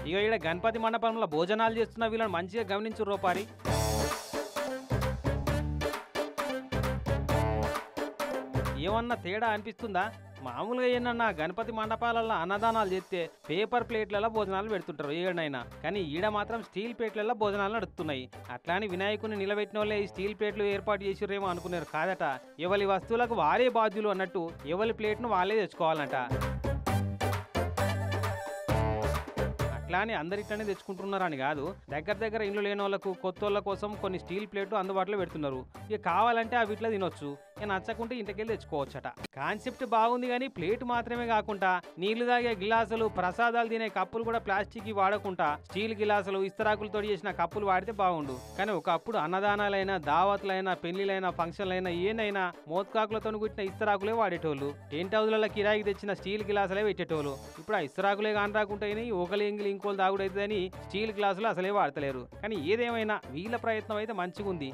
ఇక ఈడ గణపతి మండపంలో భోజనాలు చేస్తున్న వీళ్ళని మంచిగా గమనించు రూపారి. ఏమన్నా తేడా అనిపిస్తుందా? మామూలుగా ఏంటన్నా గణపతి మండపాలలో అన్నదానాలు చేస్తే పేపర్ ప్లేట్లలో భోజనాలు పెడుతుంటారు ఏడనైనా, కానీ ఈడ మాత్రం స్టీల్ ప్లేట్లలో భోజనాలు నడుస్తున్నాయి. అట్లాని వినాయకుని నిలబెట్టిన వాళ్ళే ఈ స్టీల్ ప్లేట్లు ఏర్పాటు చేసిరేమో అనుకున్నారు. కాదట, ఎవరి వస్తువులకు వారే బాధ్యులు అన్నట్టు ఎవరి ప్లేట్ను వాళ్ళే తెచ్చుకోవాలన్నట. అట్లానే అందరిట్లనే తెచ్చుకుంటున్నారని కాదు, దగ్గర ఇల్లు లేని వాళ్ళకు కొత్త వాళ్ళ కోసం కొన్ని స్టీల్ ప్లేట్లు అందుబాటులో పెడుతున్నారు. ఇక కావాలంటే ఆ వీటిలో తినొచ్చు, ఇక నచ్చకుంటే ఇంటికెళ్ళి తెచ్చుకోవచ్చట. కాన్సెప్ట్ బాగుంది, కానీ ప్లేట్ మాత్రమే కాకుండా నీళ్లు తాగే గిలాసులు, ప్రసాదాలు తినే కప్పులు కూడా ప్లాస్టిక్ వాడకుండా స్టీల్ గిలాసులు, ఇస్తరాకులతో చేసిన కప్పులు వాడితే బాగుండు. కానీ ఒకప్పుడు అన్నదానాలైనా, దావత్లైనా, పెళ్లిలైనా, ఫంక్షన్లైనా ఏనైనా మోత్కాకులతో కుట్టిన ఇస్తరాకులే వాడేటోళ్ళు. టెంట్ హౌస్లలో కిరాయికి తెచ్చిన స్టీల్ గిలాసులే పెట్టేటోళ్ళు. ఇప్పుడు ఆ ఇస్తరాకులే కాని రాకుంటాయి, ఒకలి ఎంగిలి ఇంకోలు తాగుడైతుందని స్టీల్ గ్లాసులు అసలే వాడతలేరు. కానీ ఏదేమైనా వీళ్ళ ప్రయత్నం అయితే మంచిగా ఉంది.